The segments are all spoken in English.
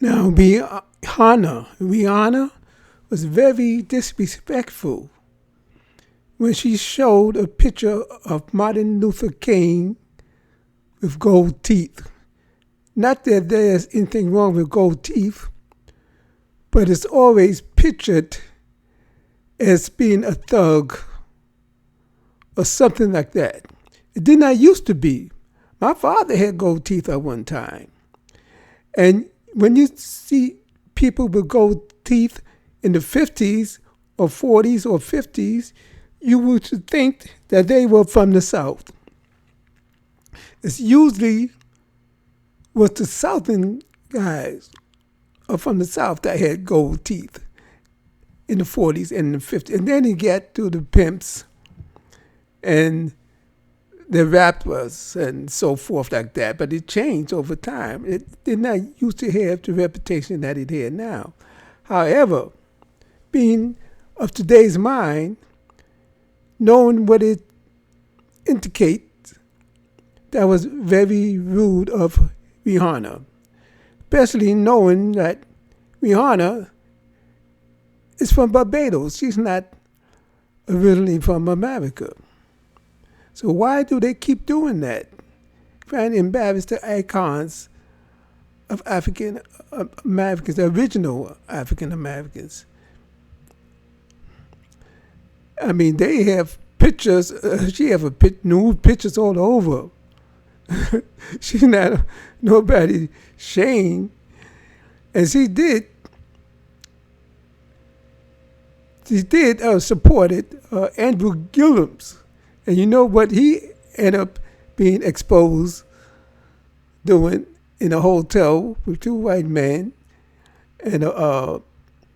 Now, Rihanna was very disrespectful when she showed a picture of Martin Luther King with gold teeth. Not that there's anything wrong with gold teeth, but it's always pictured as being a thug or something like that. It did not used to be. My father had gold teeth at one time. And when you see people with gold teeth in the 50s or 40s or 50s, you would think that they were from the South. It's usually was the Southern guys or from the South that had gold teeth in the 40s and the 50s. And then you get to the pimps and the rappers and so forth like that. But it changed over time. It did not used to have the reputation that it had now. However, being of today's mind, knowing what it indicates, that was very rude of Rihanna. Especially knowing that Rihanna is from Barbados. She's not originally from America. So why do they keep doing that? Trying to embarrass the icons of African Americans, the original African Americans. I mean, they have pictures. She have nude pictures all over. She's not nobody shame. And she did supported Andrew Gillums. And you know what he ended up being exposed doing in a hotel with two white men and a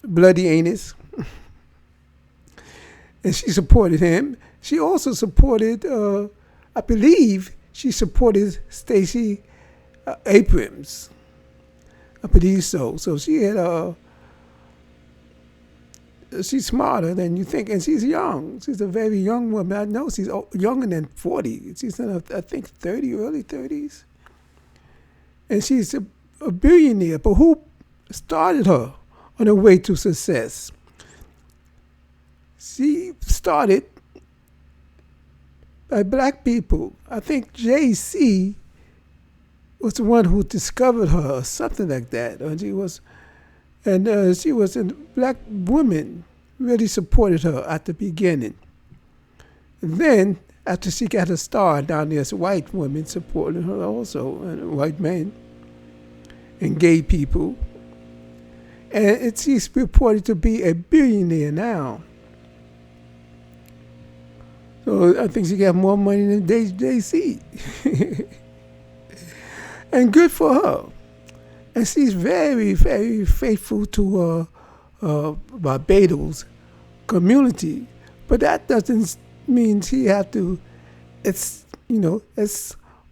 bloody anus. And she supported him. She also supported, I believe, she supported Stacey Abrams. I believe so. So she had she's smarter than you think, and she's young. She's a very young woman. I know she's younger than 40. She's in, I think, early 30s. And she's a billionaire. But who started her on her way to success? She started by black people. I think Jay-Z was the one who discovered her, or something like that. And she was a black woman really supported her at the beginning. And then, after she got a star, down there's white women supporting her also, and white men, and gay people. And she's reported to be a billionaire now. So I think she got more money than Jay-Z. And good for her. And she's very, very faithful to Barbados community. But that doesn't mean she have to, it's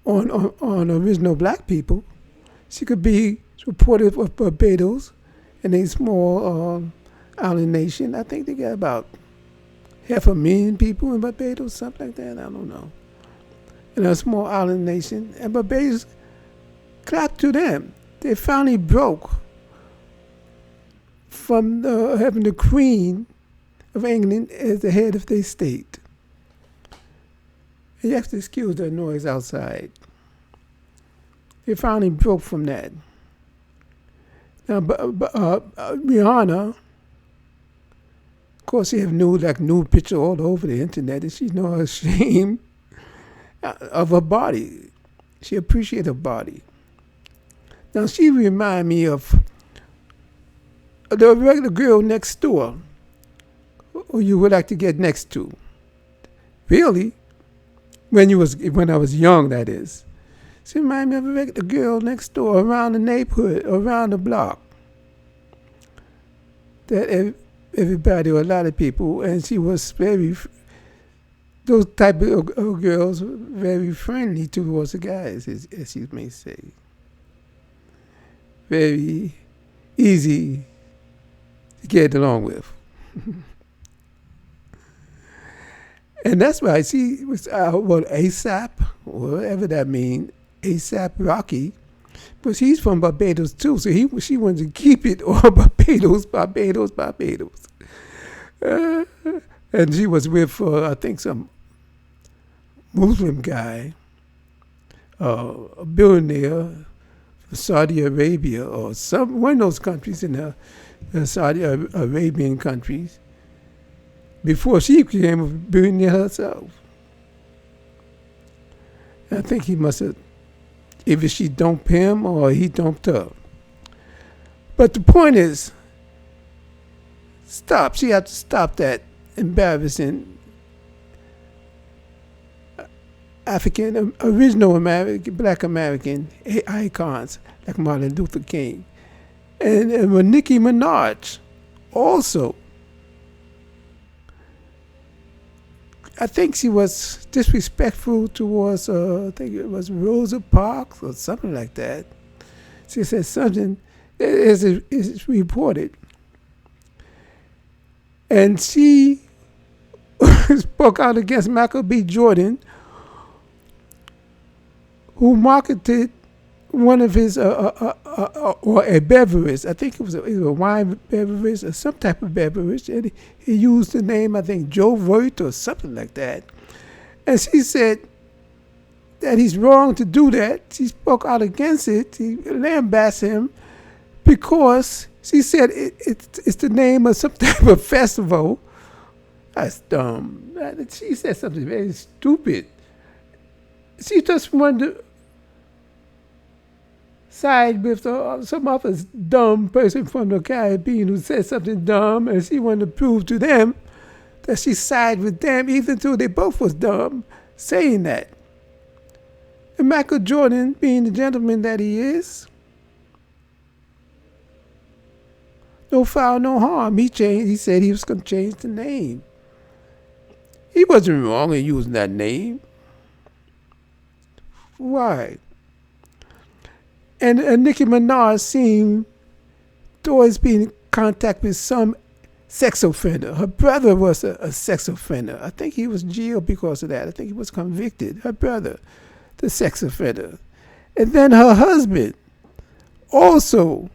on original black people. She could be supportive of Barbados and a small island nation. I think they got about 500,000 people in Barbados, something like that. I don't know. In a small island nation. And Barbados clapped to them. They finally broke from having the Queen of England as the head of their state. And you have to excuse the noise outside. They finally broke from that. Now, Rihanna, of course, she have nude picture all over the internet, and she's no ashamed of her body. She appreciates her body. Now, she remind me of the regular girl next door who you would like to get next to. Really? When I was young, that is. She reminded me of a regular girl next door around the neighborhood, around the block. That everybody, or a lot of people, and she was those type of girls, very friendly towards the guys, as you may say. Very easy to get along with. And that's why she was, ASAP, whatever that means, ASAP Rocky, But she's from Barbados too, so she wanted to keep it all Barbados, Barbados, Barbados. Uh, and she was with, I think, some Muslim guy, a billionaire from Saudi Arabia or one of those countries in the Saudi Arabian countries before she became a billionaire herself. I think he must have, either she dumped him or he dumped her. But the point is, stop. She had to stop that embarrassing original American, Black American icons like Martin Luther King. And with Nicki Minaj also. I think she was disrespectful towards, I think it was Rosa Parks or something like that. She said something, as is reported. And she spoke out against Michael B. Jordan, who marketed one of his, or a beverage. I think it was either a wine beverage or some type of beverage. And he used the name, I think, Joe Vert or something like that. And she said that he's wrong to do that. She spoke out against it. She lambasted him because she said it's the name of some type of festival. That's dumb. She said something very stupid. She just wanted to side with some other dumb person from the Caribbean who said something dumb, and she wanted to prove to them that she sided with them, even though they both was dumb, saying that. And Michael Jordan, being the gentleman that he is, no foul, no harm. He said he was going to change the name. He wasn't wrong in using that name. Why? And Nicki Minaj seemed to always be in contact with some sex offender. Her brother was a sex offender. I think he was jailed because of that. I think he was convicted. Her brother, the sex offender. And then her husband also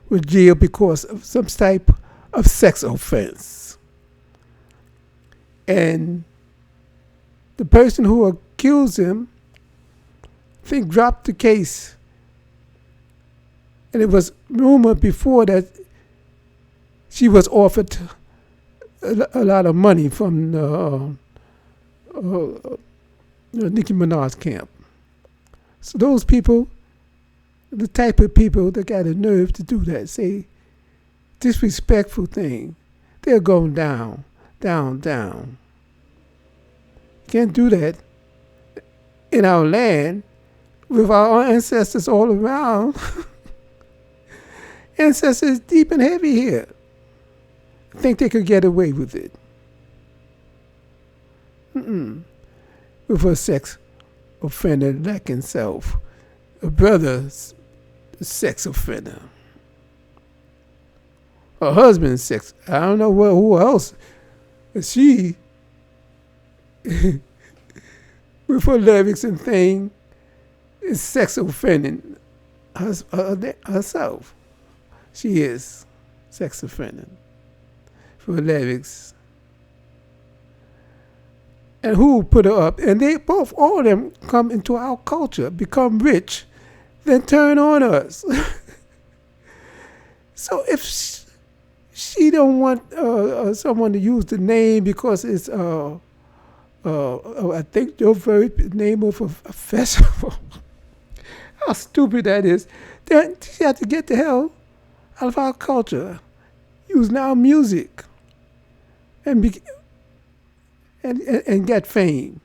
was jailed because of some type of sex offense. And the person who accused him, I think, dropped the case. And it was rumored before that she was offered a lot of money from the Nicki Minaj camp. So those people, the type of people that got the nerve to do that, say disrespectful thing, they're going down, down, down. Can't do that in our land with our ancestors all around. Ancestors deep and heavy here. Think they could get away with it. With a sex offender like himself. A brother's sex offender. A husband's sex. I don't know who else. She, with her lyrics and thing, is sex offending herself. She is sex offending for her lyrics. And who put her up? And they both, all of them, come into our culture, become rich, then turn on us. So if she don't want someone to use the name because it's, I think, the very name of a festival, how stupid that is, then she had to get the hell out of our culture, using our music, and get fame.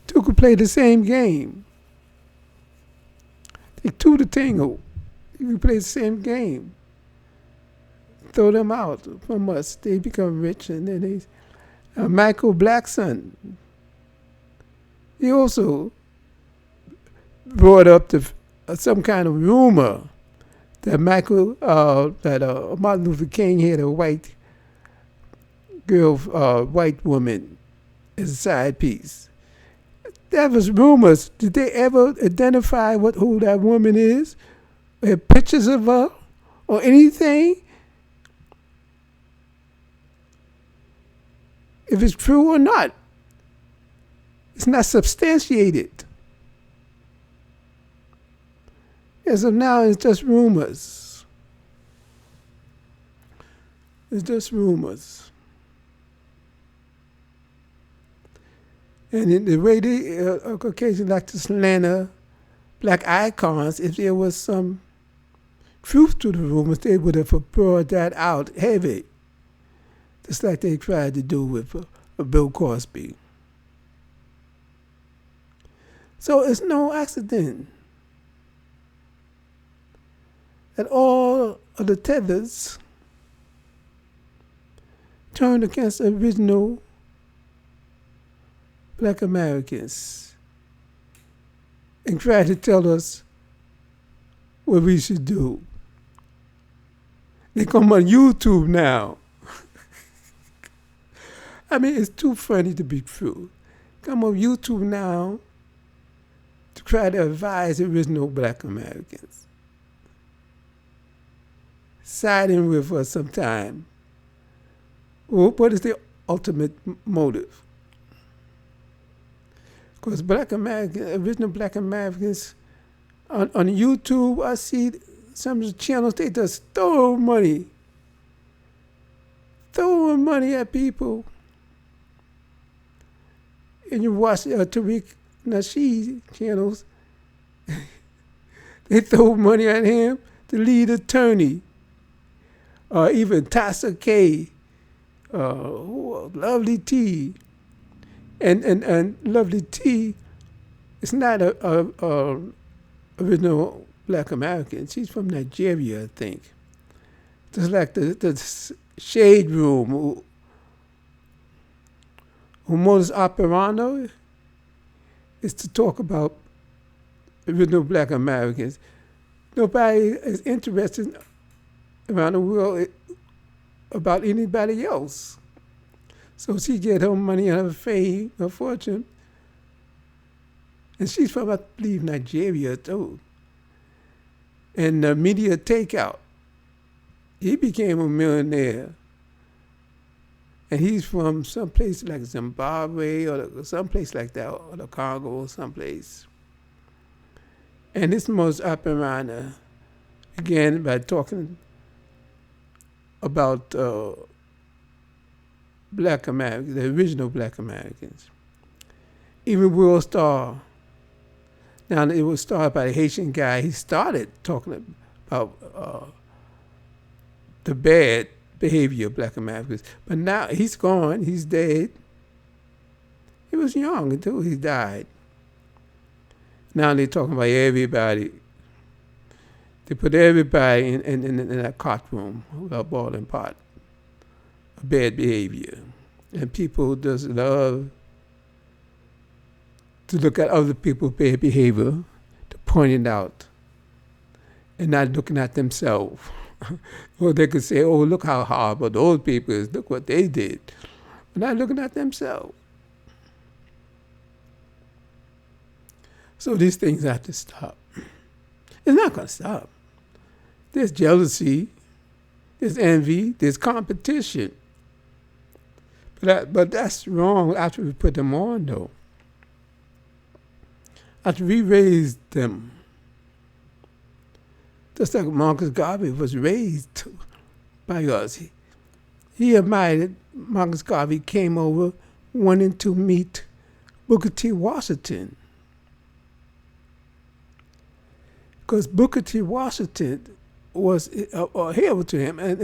Two could play the same game. Take two to tango. You can play the same game. Throw them out from us. They become rich, and then Michael Blackson. He also brought up some kind of rumor that Martin Luther King had a white girl, white woman as a side piece. That was rumors. Did they ever identify who that woman is? Have pictures of her or anything? If it's true or not, it's not substantiated. As of now, it's just rumors. It's just rumors. And in the way they occasionally like to slander black icons, if there was some truth to the rumors, they would have brought that out heavy, just like they tried to do with Bill Cosby. So it's no accident that all of the tethers turned against original black Americans and tried to tell us what we should do. They come on YouTube now. I mean, it's too funny to be true. Come on YouTube now to try to advise original black Americans. Siding with us sometime. Well, what is the ultimate motive? Because original black Americans, on YouTube, I see some of the channels, they just throwing money at people. And you watch Tariq Nasheed channels, they throw money at him, the lead attorney, even Tassa K, Lovely T. And Lovely T is not a original black American. She's from Nigeria, I think. Just like the Shade Room, who modus operandi is to talk about original black Americans. Nobody is interested around the world about anybody else. So she get her money and her fame, her fortune. And she's from, I believe, Nigeria, too. And Media Takeout, he became a millionaire. And he's from someplace like Zimbabwe or someplace like that, or the Congo or someplace. And this most operandi, again, by talking about black Americans, the original black Americans. Even World Star. Now, it was started by a Haitian guy. He started talking about the bad behavior of black Americans. But now he's gone. He's dead. He was young until he died. Now they're talking about everybody. They put everybody in that courtroom, a boiling pot. Bad behavior. And people just love to look at other people's bad behavior, to point it out, and not looking at themselves. Or they could say, oh, look how horrible those people is, look what they did. But not looking at themselves. So these things have to stop. It's not going to stop. There's jealousy, there's envy, there's competition. But that's wrong after we put them on, though. After we raised them. Just like Marcus Garvey was raised by us. He admired Marcus Garvey came over wanting to meet Booker T. Washington. Because Booker T. Washington was a hero to him. And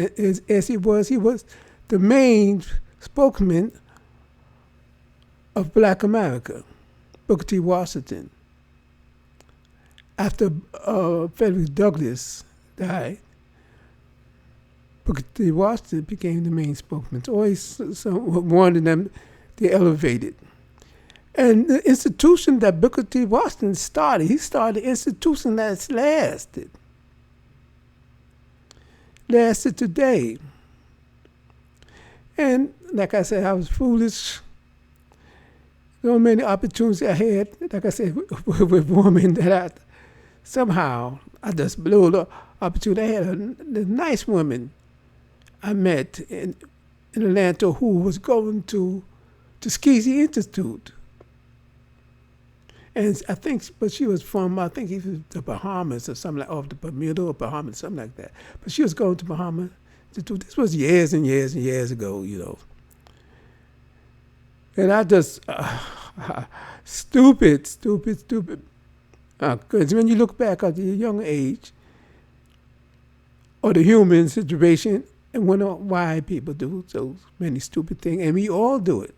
as he was the main spokesman of black America, Booker T. Washington. After Frederick Douglass died, Booker T. Washington became the main spokesman. Always one of them, they elevated. And the institution that Booker T. Washington started, he started an institution that's lasted today. And like I said, I was foolish So many opportunities I had, like I said, with women that I just blew the opportunity. I had a nice woman I met in Atlanta who was going to Tuskegee Institute. And I think, but she was from, I think it was the Bahamas or something like, or the Bermuda or Bahamas, something like that. But she was going to Bahamas to do, this was years and years and years ago, you know. And I just, stupid. Because when you look back at the young age, or the human situation, and wonder why people do so many stupid things, and we all do it.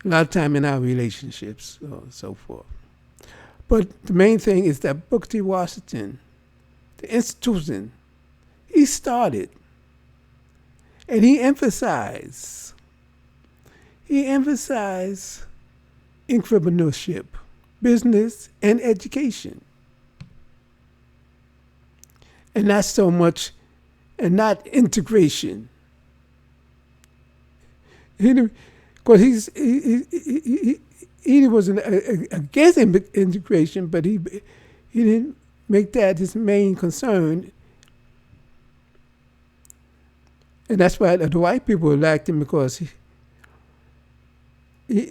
A lot of time in our relationships, so forth. But the main thing is that Booker T. Washington, the institution, he started, and he emphasized entrepreneurship, business, and education. And not so much, and not integration. Because he wasn't against integration, but he didn't make that his main concern. And that's why the white people liked him, because he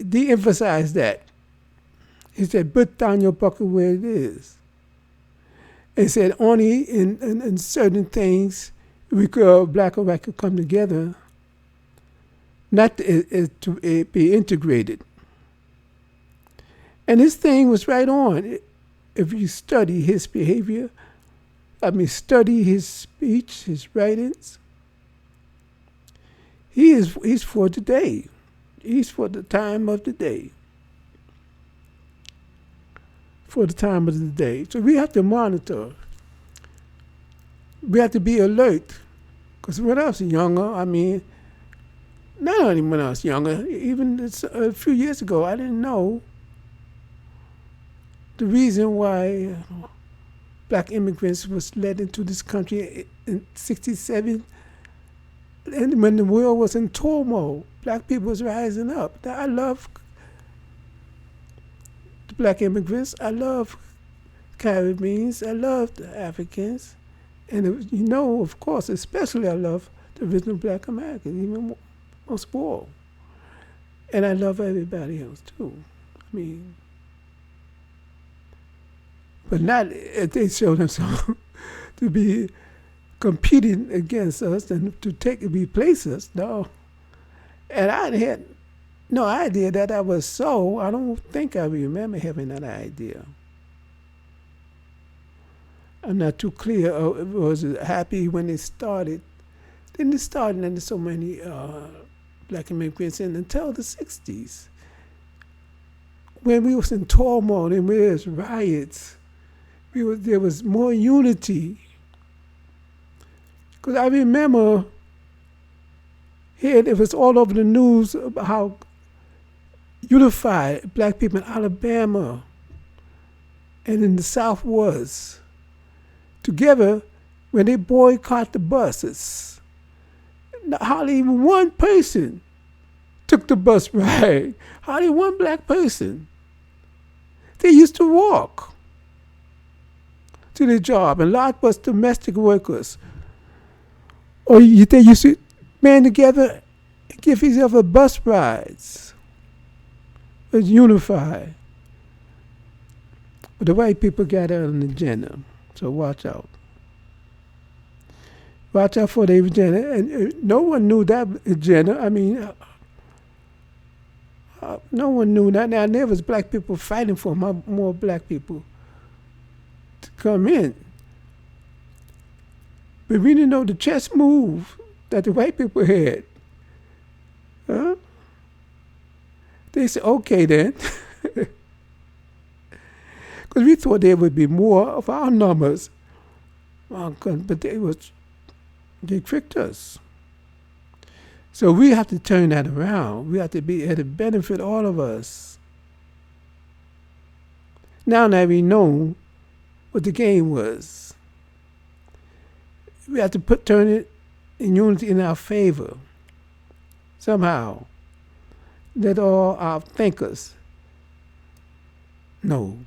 de-emphasized that. He said, put down your bucket where it is. And said only in certain things black and white could come together, not to be integrated. And this thing was right on. If you study his behavior, study his speech, his writings, he's for today. He's for the time of the day. For the time of the day. So we have to monitor. We have to be alert. Because when I was younger, not only when I was younger, even a few years ago, I didn't know the reason why black immigrants was led into this country in '67, and when the world was in turmoil, black people was rising up. I love the black immigrants. I love Caribbeans. I love the Africans. And of course, especially I love the original black Americans, even most of all. And I love everybody else too. But not if they show themselves to be competing against us and to replace us. No. And I had no idea that was so. I don't think I remember having that idea. I'm not too clear. I was happy when it started. Then it started, and there's so many black immigrants until the 60s. When we was in turmoil and there was riots, there was more unity. Because I remember it was all over the news about how unified black people in Alabama and in the South was. Together, when they boycott the buses, hardly even one person took the bus ride. Hardly one black person. They used to walk to their job, and a lot was domestic workers. Or they used to band together and give each other bus rides. It was unified. But the white people got an agenda. So watch out. Watch out for the agenda. And no one knew that agenda. No one knew that. Now, there was black people fighting for more black people to come in. But we didn't know the chess move that the white people had. Huh? They said, okay then. Because we thought there would be more of our numbers. But they tricked us. So we have to turn that around. We have to benefit all of us. Now that we know what the game was, we have to turn it in unity in our favor. Somehow. Let all our thinkers know